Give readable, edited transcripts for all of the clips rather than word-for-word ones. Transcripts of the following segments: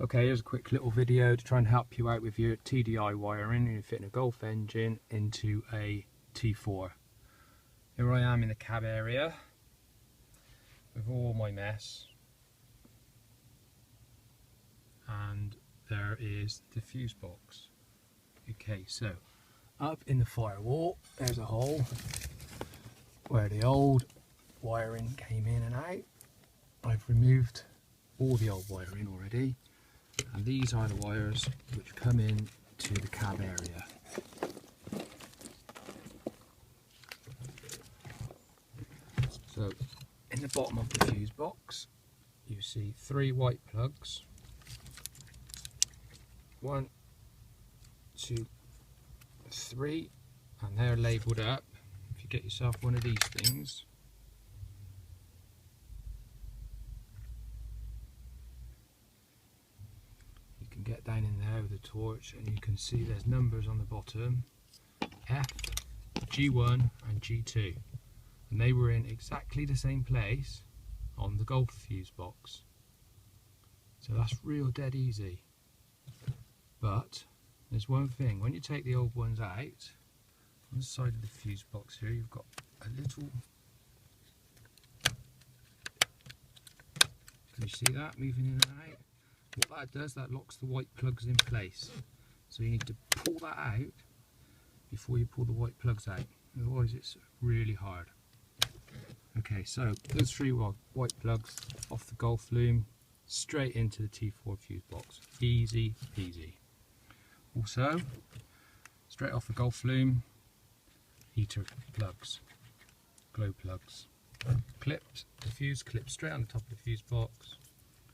Okay, here's a quick little video to try and help you out with your TDI wiring and you're fitting a Golf engine into a T4. Here I am in the cab area with all my mess, and there is the fuse box. Okay, so up in the firewall there's a hole where the old wiring came in and out. I've removed all the old wiring already, and these are the wires which come in to the cab area. So in the bottom of the fuse box you see 3 white plugs. 1, 2, 3, and they're labelled up. If you get yourself one of these things, you can get down in there with a torch and you can see there's numbers on the bottom, F, G1 and G2, and they were in exactly the same place on the Golf fuse box. So that's real dead easy. But there's one thing: when you take the old ones out, on the side of the fuse box here you've got a little, can you see that moving in and out? What that does, that locks the white plugs in place. So you need to pull that out before you pull the white plugs out, otherwise it's really hard. Okay, so those 3 white plugs off the Golf loom, straight into the T4 fuse box. Easy peasy. Also, straight off the Golf loom, heater plugs, glow plugs. Clipped, the fuse clips straight on the top of the fuse box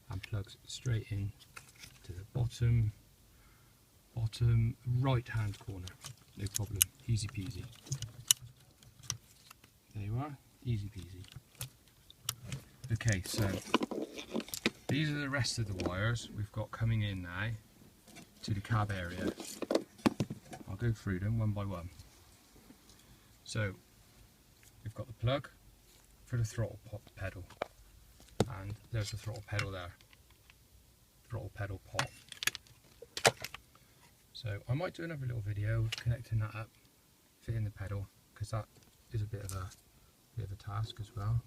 and plugs straight in to the bottom right hand corner. No problem, easy peasy. There you are, easy peasy. Okay, so these are the rest of the wires we've got coming in now to the cab area. I'll go through them one by one. So we've got the plug for the throttle pedal, and there's the throttle pedal there, throttle pedal pot. So I might do another little video connecting that up, fitting the pedal, because that is a bit of a task as well.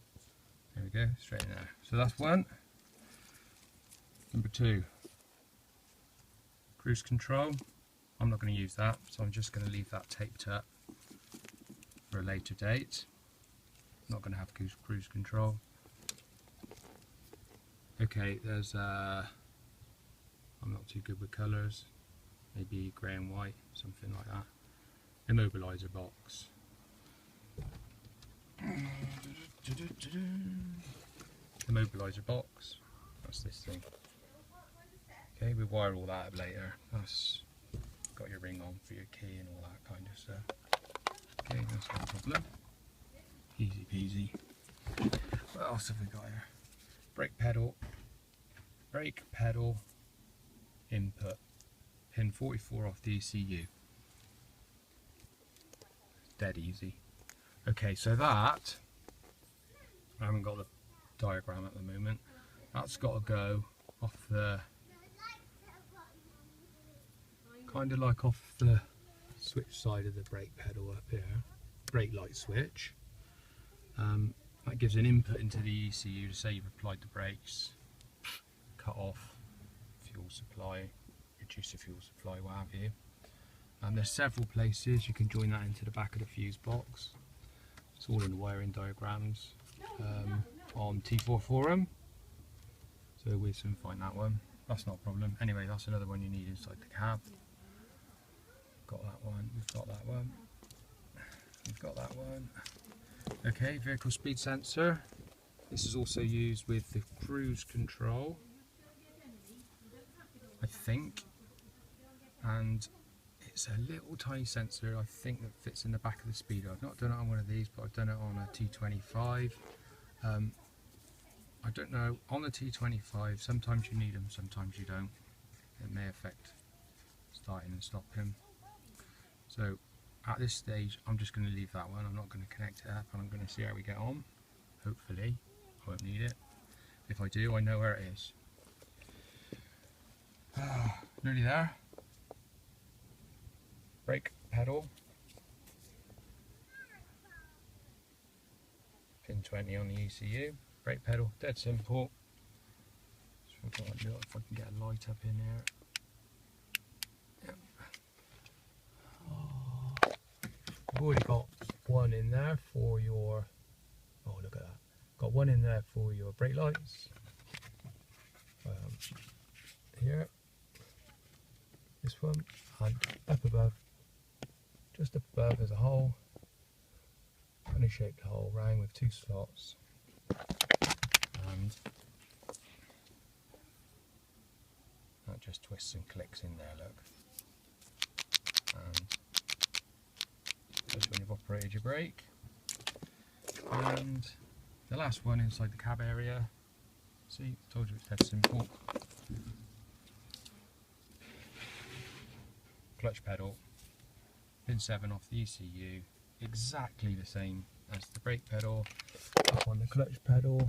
There we go, straight in there. So that's one. Number 2, cruise control. I'm not going to use that, so I'm just going to leave that taped up for a later date. Not going to have cruise control. Okay, there's I'm not too good with colours, maybe grey and white, something like that. Immobiliser box. Immobiliser box, that's this thing. Okay, we'll wire all that up later. That's got your ring on for your key and all that kind of stuff. Okay, that's no problem. Easy peasy. What else have we got here? Brake pedal input. Pin 44 off the ECU. Dead easy. Okay, so that, I haven't got the diagram at the moment. That's got to go off the, kind of like off the switch side of the brake pedal up here, brake light switch. That gives an input into the ECU to say you've applied the brakes, cut off fuel supply, reduce the fuel supply, what have you. There's several places you can join that into the back of the fuse box. It's all in the wiring diagrams on T4 forum, so we'll soon find that one. That's not a problem. Anyway, that's another one you need inside the cab. Got that one, we've got that one, we've got that one. Okay, vehicle speed sensor. This is also used with the cruise control, I think, and it's a little tiny sensor, I think, that fits in the back of the speedo. I've not done it on one of these, but I've done it on a T25. I don't know, on the T25 sometimes you need them, sometimes you don't. It may affect starting and stopping. So at this stage I'm just going to leave that one. I'm not going to connect it up, and I'm going to see how we get on. Hopefully I won't need it. If I do, I know where it is. Nearly there. Brake pedal. Pin 20 on the ECU. Brake pedal, dead simple. So I've got to do it if I can get a light up in here. Yep. I've already got one in there for your, oh look at that. Got one in there for your brake lights. Here. This one, and up above, just up above, there's a hole, funny shaped hole, round with 2 slots, and that just twists and clicks in there, look. And that's when you've operated your brake. And the last one inside the cab area, see, told you it's dead simple. Clutch pedal, pin 7 off the ECU, exactly the same as the brake pedal. Up on the clutch pedal,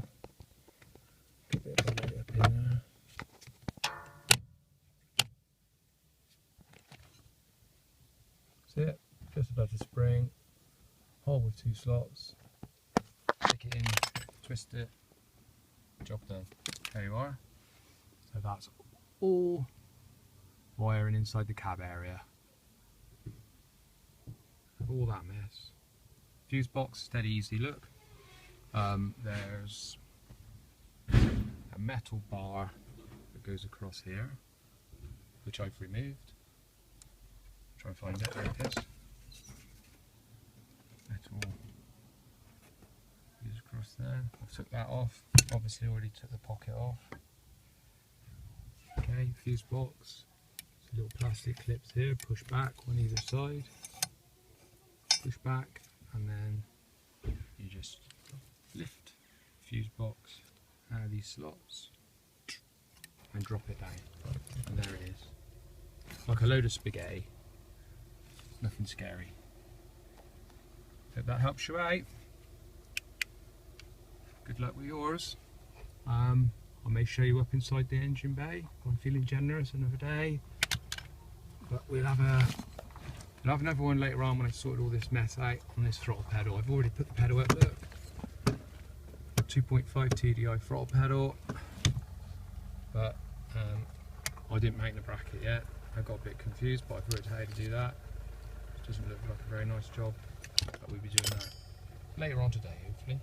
get a bit of a light up in there. See it? Just above the spring, hole with 2 slots, stick it in, twist it, job done. There you are. So that's all wiring inside the cab area. All that mess. Fuse box, dead easy, look. There's a metal bar that goes across here, which I've removed. Try and find it, there it is. Metal goes across there. I've took that off, obviously already took the pocket off. Okay, fuse box. Little plastic clips here, push back on either side, push back, and then you just lift the fuse box out of these slots and drop it down, and there it is, like a load of spaghetti. Nothing scary. Hope that helps you out. Good luck with yours. I may show you up inside the engine bay. I'm feeling generous another day. But we'll have another one later on when I sorted all this mess out on this throttle pedal. I've already put the pedal up, look. 2.5 TDI throttle pedal. But I didn't make the bracket yet. I got a bit confused, but I've worked out how to do that. It doesn't look like a very nice job, but we'll be doing that later on today, hopefully.